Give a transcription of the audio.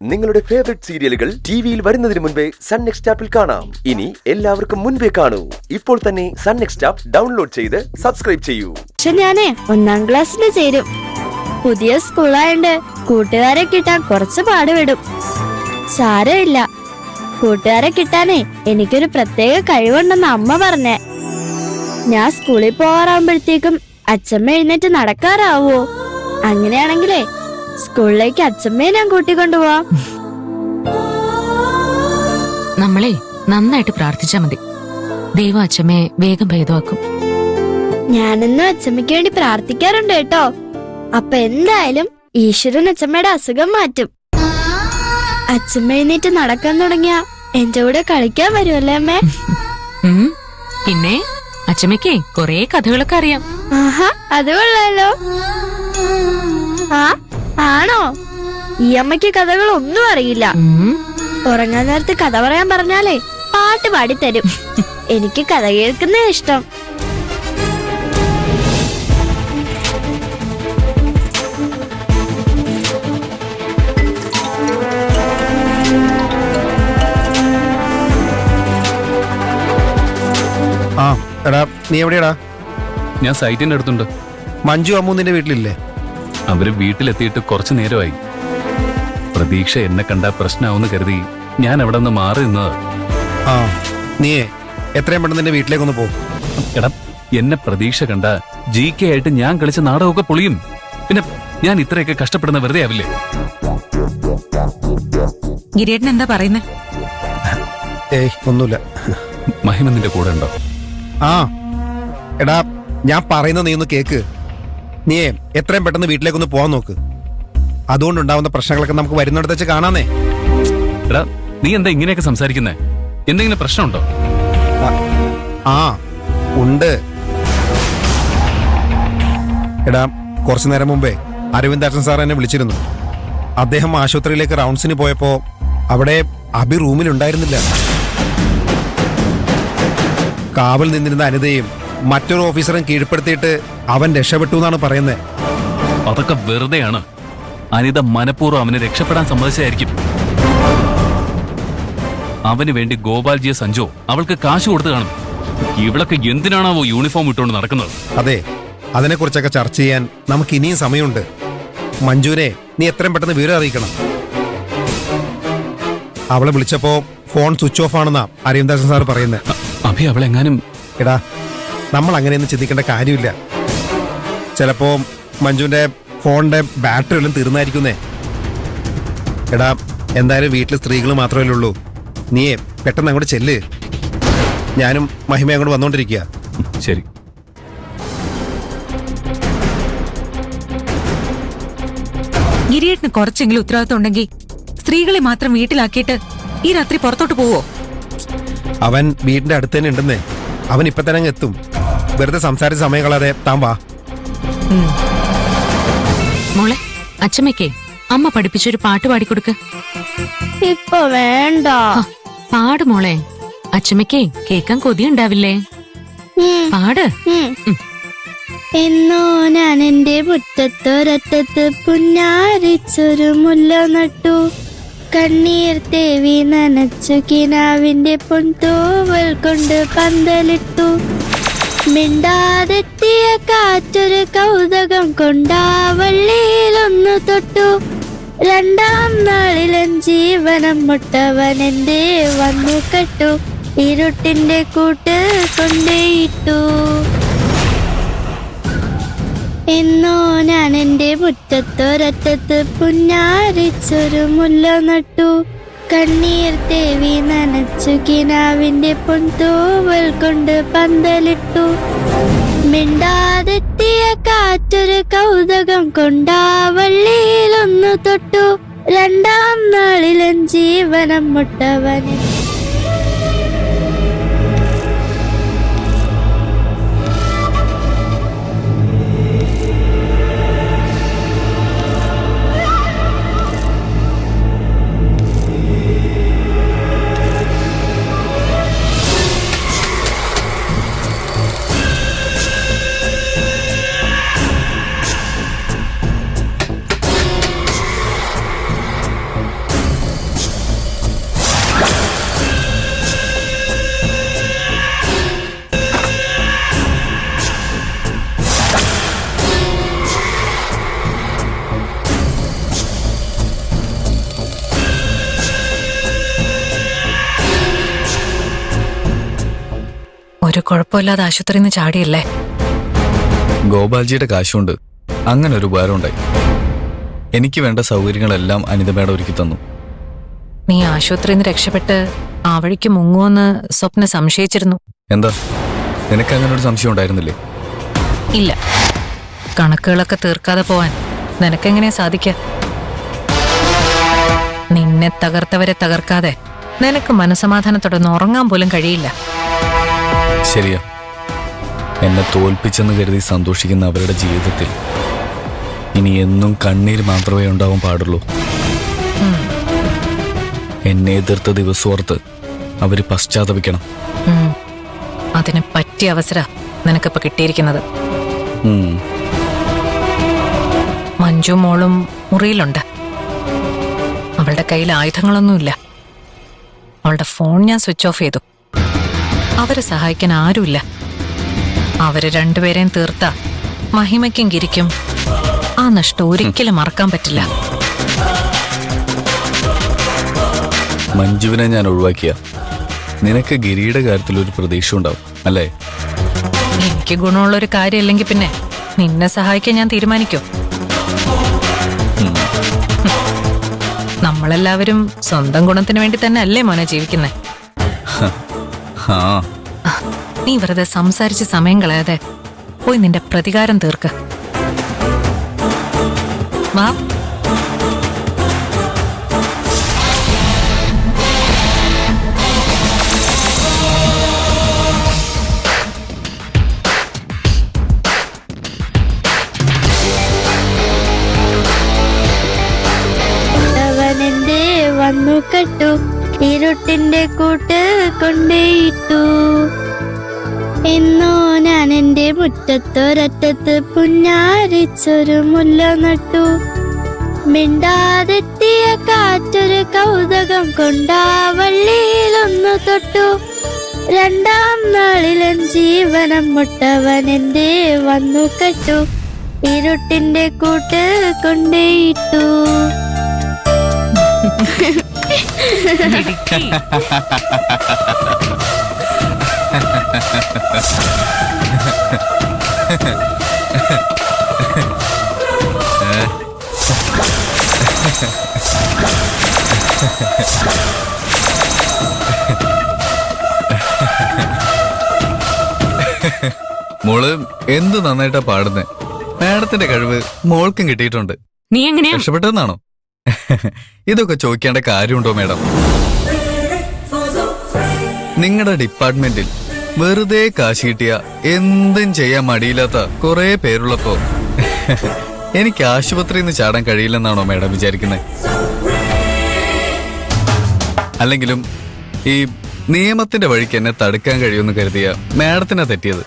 നിങ്ങളുടെ ഫേവറേറ്റ് സീരിയലുകൾ ടിവിയിൽ വരുന്നതിന് മുൻപേ സൺ നെക്സ്റ്റ് ആപ്പിൽ കാണാം. ഇനി എല്ലാവർക്കും മുൻപേ കാണൂ. ഇപ്പോൾ തന്നെ സൺ നെക്സ്റ്റ് ആപ്പ് ഡൗൺലോഡ് ചെയ്ത് സബ്സ്ക്രൈബ് ചെയ്യൂ. ഞാനേ 1-ാം ക്ലാസ്സിൽ ചേരും. പുതിയ സ്കൂളായോണ്ട് കൂട്ടുകാരെ കിട്ടാൻ കുറച്ച് പാടുപെടും. സാരമില്ല, കൂട്ടുകാരെ കിട്ടാനേ എനിക്കൊരു പ്രത്യേക കഴിവുണ്ടെന്ന് അമ്മ പറഞ്ഞേ. ഞാൻ സ്കൂളിൽ പോകാറാകുമ്പോഴത്തേക്കും അച്ഛമ്മ എഴുന്നേറ്റ് നടക്കാറാവോ? അങ്ങനെയാണെങ്കിലേ സ്കൂളിലേക്ക് അച്ഛമ്മയെ ഞാൻ കൂട്ടിക്കൊണ്ടുപോവാം. നമ്മളെ നന്നായിട്ട് പ്രാർത്ഥിച്ചാ മതി. ദൈവം അച്ഛമ്മയെ വേഗം ഭേദമാക്കും. ഞാനെന്നും അച്ഛമ്മയ്ക്ക് വേണ്ടി പ്രാർത്ഥിക്കാറുണ്ട് കേട്ടോ. അപ്പൊ എന്തായാലും ഈശ്വരൻ അച്ഛമ്മയുടെ അസുഖം മാറ്റും. അച്ഛമ്മ എഴുന്നേറ്റ് നടക്കാൻ തുടങ്ങിയ എന്റെ കൂടെ കളിക്കാൻ വരുമല്ലേ അമ്മേ? പിന്നെ അച്ഛമ്മയ്ക്ക് കൊറേ കഥകളൊക്കെ അറിയാം. ആഹാ, അത് കൊള്ളാലോ. ആണോ? ഈ അമ്മയ്ക്ക് കഥകളൊന്നും അറിയില്ല. ഉറങ്ങാൻ നേരത്ത് കഥ പറയാൻ പറഞ്ഞാലേ പാട്ട് പാടിത്തരും. എനിക്ക് കഥ കേൾക്കുന്ന ഇഷ്ടം. എടാ, നീ എവിടെയാടാ? ഞാൻ സൈറ്റിന്റെ അടുത്തുണ്ട്. മഞ്ജു അമ്മു നിന്റെ വീട്ടിലില്ലേ? അവര് വീട്ടിലെത്തിയിട്ട് കുറച്ചു നേരമായി. പ്രതീക്ഷ എന്നെ കണ്ട പ്രശ്നമാവെന്ന് കരുതി ഞാൻ അവിടെ നിന്ന് മാറി നിന്നത്. നീയേ എത്രയും പെട്ടെന്ന് നിന്റെ വീട്ടിലേക്കൊന്ന് പോ. എടാ, എന്നെ പ്രതീക്ഷ കണ്ട GK ആയിട്ട് ഞാൻ കളിച്ച നാടകമൊക്കെ പൊളിയും. പിന്നെ ഞാൻ ഇത്രയൊക്കെ കഷ്ടപ്പെടുന്ന വെറുതെ ആവില്ലേ? ഗിരിയേട്ടൻ എന്താ പറയുന്നേ? ഏയ്, ഒന്നുമില്ല. മഹിമ നിന്റെ കൂടെ ഉണ്ടോ? എടാ, ഞാൻ പറയുന്നത് നീ ഒന്ന് കേക്ക്. നീയേ എത്രയും പെട്ടെന്ന് വീട്ടിലേക്കൊന്ന് പോവാൻ നോക്ക്. അതുകൊണ്ടുണ്ടാവുന്ന പ്രശ്നങ്ങളൊക്കെ നമുക്ക് വരുന്നിടത്ത് വെച്ച് കാണാന്നേ. എടാ, നീ എന്താ ഇങ്ങനെയൊക്കെ സംസാരിക്കുന്നേ? എന്തെങ്കിലും പ്രശ്നമുണ്ടോ? ഉണ്ട്. എടാ, കുറച്ചു നേരം മുമ്പേ അരവിന്ദാക്ഷൻ സാർ എന്നെ വിളിച്ചിരുന്നു. അദ്ദേഹം ആശുപത്രിയിലേക്ക് റൗണ്ട്സിന് പോയപ്പോ അവിടെ അഭി റൂമിലുണ്ടായിരുന്നില്ല. കാവൽ നിന്നിരുന്ന അനിതയും മറ്റൊരു ഓഫീസറും കീഴ്പ്പെടുത്തിയിട്ട് അവൻ രക്ഷപ്പെട്ടു എന്നാണ് പറയുന്നത്. അതൊക്കെ വെറുതെയാണ്. അനിത മനഃപൂർവ്വം അവനെ രക്ഷപ്പെടാൻ സമ്മതിച്ചായിരിക്കും. അവന് വേണ്ടി ഗോപാൽജിയെ സഞ്ജു അവൾക്ക് കാശ് കൊടുത്തു കാണും. ഇവളൊക്കെ എന്തിനാണാവോ യൂണിഫോം ഇട്ടുകൊണ്ട് നടക്കുന്നത്? അതെ, അതിനെക്കുറിച്ചൊക്കെ ചർച്ച ചെയ്യാൻ നമുക്ക് ഇനിയും സമയമുണ്ട്. മഞ്ജുവിനെ നീ എത്രയും പെട്ടെന്ന് വിവരം അറിയിക്കണം. അവളെ വിളിച്ചപ്പോ ഫോൺ സ്വിച്ച് ഓഫ് ആണെന്നാ അരവിന്ദാക്ഷൻ സാർ പറയുന്നത്. അഭി അവളെങ്ങാനും... എടാ, നമ്മൾ അങ്ങനെയൊന്നും ചിന്തിക്കേണ്ട കാര്യമില്ല. ചിലപ്പോ മഞ്ജുവിന്റെ ഫോണിന്റെ ബാറ്ററി എല്ലാം തീർന്നായിരിക്കുന്നേ. എടാ, എന്തായാലും വീട്ടിൽ സ്ത്രീകൾ മാത്രമല്ലേ ഉള്ളൂ. നീയേ പെട്ടെന്ന് അങ്ങോട്ട് ചെല്ല്. ഞാനും മഹിമ അങ്ങോട്ട് വന്നോണ്ടിരിക്കുക. ശരി. ഗിരിയേട്ടന് കുറച്ചെങ്കിലും ഉത്തരവാദിത്വം ഉണ്ടെങ്കിൽ സ്ത്രീകളെ മാത്രം വീട്ടിലാക്കിയിട്ട് ഈ രാത്രി പുറത്തോട്ട് പോവോ? അവൻ വീടിന്റെ അടുത്ത് തന്നെ ഉണ്ടെന്നേ. അവൻ ഇപ്പൊ തന്നെ അങ്ങ് എത്തും. വെറുതെ സംസാരിച്ച സമയം കളയാതെ താൻ വാ. മോളെ, അച്ഛമ്മയ്ക്കേ അമ്മ പഠിപ്പിച്ചൊരു പാട്ട് പാടിക്കൊടുക്ക്. ഇപ്പൊ വേണ്ട. പാട് മോളെ, അച്ഛമ്മയ്ക്കേ കേക്കാൻ കൊതിയുണ്ടാവില്ലേ? പാട്. എന്നോ ഞാൻ എന്റെ മുറ്റത്തൊരറ്റത്ത് പുന്നാരിച്ചൊരു മുല്ല നട്ടു. കണ്ണീർ തേവി നനച്ചു കിനാവിന്റെ പൊൻതൂവൽ കൊണ്ട് പന്തലിട്ടു. മിണ്ടാതെത്തിയ കാറ്റൊരു കൗതുകം കൊണ്ടാവള്ളിയിലൊന്നു തൊട്ടു. 2-ാം നാളിലൻ ജീവനം മുട്ടവൻ എന്റെ വന്നു കെട്ടു. ഇരുട്ടിന്റെ കൂട്ട് കൊണ്ടേയിട്ടു. എന്നോ ഞാൻ എന്റെ മുറ്റത്തൊരറ്റത്ത് പുന്നാരിച്ചൊരു മുല്ല നട്ടു. കണ്ണീർ തേവി നനച്ചു കിനാവിന്റെ പൊൻതൂവൽ കൊണ്ട് പന്തലിട്ടു. മിണ്ടാതെത്തിയ കാറ്റൊരു കൗതുകം കൊണ്ടാവള്ളിയിലൊന്നു തൊട്ടു. 2-ാം നാളിലൻ ജീവനം മുട്ടവനെ. കുഴപ്പമില്ലാതെ ആശുപത്രിയിൽ നിന്ന് ചാടിയല്ലേ? ഗോപാൽജിയുടെ കാശുകൊണ്ട് അങ്ങനെ ഒരു ഉപകാരം ഉണ്ടായി. എനിക്ക് വേണ്ട സൗകര്യങ്ങളെല്ലാം അനിത മേഡം ഒരുക്കി തന്നു. നീ ആശുപത്രിയിൽ നിന്ന് രക്ഷപ്പെട്ട് ആ വഴിക്ക് മുങ്ങുമെന്ന് സ്വപ്ന സംശയിച്ചിരുന്നു. എന്താ, നിനക്ക് അങ്ങനെ ഒരു സംശയം ഉണ്ടായിരുന്നില്ലേ? ഇല്ല, കണക്കുകളൊക്കെ തീർക്കാതെ പോവാൻ നിനക്കെങ്ങനെയാ സാധിക്ക? നിന്നെ തകർത്തവരെ തകർക്കാതെ നിനക്ക് മനസമാധാനത്തോടെ ഉറങ്ങാൻ പോലും കഴിയില്ല. ശരിയാ, എന്നെ തോൽപ്പിച്ചെന്ന് കരുതി സന്തോഷിക്കുന്ന അവരുടെ ജീവിതത്തിൽ ഇനി എന്നും കണ്ണീര് മാത്രമേ ഉണ്ടാവാൻ പാടുള്ളൂ. എന്നെ എതിർത്ത ദിവസോർത്ത് അവര് പശ്ചാത്തപിക്കണം. അതിന് പറ്റിയ അവസര നിനക്കിപ്പോ കിട്ടിയിരിക്കുന്നത്. മഞ്ജു മോളും മുറിയിലുണ്ട്. അവളുടെ കയ്യിൽ ആയുധങ്ങളൊന്നുമില്ല. അവളുടെ ഫോൺ ഞാൻ സ്വിച്ച് ഓഫ് ചെയ്തു. അവരെ സഹായിക്കാൻ ആരുമില്ല. അവര് രണ്ടുപേരെയും തീർത്ത മഹിമയ്ക്കും ഗിരിക്കും ആ നഷ്ടം ഒരിക്കലും മറക്കാൻ പറ്റില്ല. മഞ്ജുവിനെ ഞാൻ ഒഴിവാക്കിയ നിനക്ക് ഗിരിയുടെ കാര്യത്തിൽ ഒരു പ്രതീക്ഷ ഉണ്ടാവും അല്ലേ? എനിക്ക് ഗുണമുള്ളൊരു കാര്യമല്ലെങ്കിൽ പിന്നെ നിന്നെ സഹായിക്കാൻ ഞാൻ തീരുമാനിക്കോ? നമ്മളെല്ലാവരും സ്വന്തം ഗുണത്തിന് വേണ്ടി തന്നെ അല്ലേ മോനെ ജീവിക്കുന്നേ? നീ വെറുതെ സംസാരിച്ച് സമയം കളയാതെ പോയി നിന്റെ പ്രതികാരം തീർക്ക്. വാ. അവനെന്തേ വന്നു കെട്ടു, ഇരുട്ടിന്റെ കൂട്ട് കൊണ്ടേയിട്ടു. ഇന്നോ ഞാൻ എന്റെ മുറ്റത്തൊരറ്റത്ത് പുഞ്ഞാരിച്ചൊരു മുല്ല നട്ടു. മിണ്ടാതെത്തിയ കാറ്റൊരു കൗതുകം കൊണ്ടാ വള്ളിയിലൊന്നു തൊട്ടു. രണ്ടാം നാളിലും ജീവനം മുട്ടവനെന്തേ വന്നു കെട്ടു, ഇരുട്ടിന്റെ കൂട്ട് കൊണ്ടേയിട്ടു. മോള് എന്ത് നന്നായിട്ടാ പാടുന്നേ. മാഡത്തിന്റെ കഴിവ് മോൾക്കും കിട്ടിയിട്ടുണ്ട്. നീ എങ്ങനെയാ രക്ഷപ്പെട്ടെന്നാണോ? ഇതൊക്കെ ചോദിക്കേണ്ട കാര്യമുണ്ടോ മാഡം? നിങ്ങളുടെ ഡിപ്പാർട്ട്മെന്റിൽ വെറുതെ കാശ് കിട്ടിയ എന്തും ചെയ്യാൻ മടിയില്ലാത്ത കുറെ പേരുള്ളപ്പോ എനിക്ക് ആശുപത്രിയിൽ നിന്ന് ചാടാൻ കഴിയില്ലെന്നാണോ മാഡം വിചാരിക്കുന്നത്? അല്ലെങ്കിലും ഈ നിയമത്തിന്റെ വഴിക്ക് എന്നെ തടുക്കാൻ കഴിയുമെന്ന് കരുതിയ മാഡത്തിനാ തെറ്റിയത്.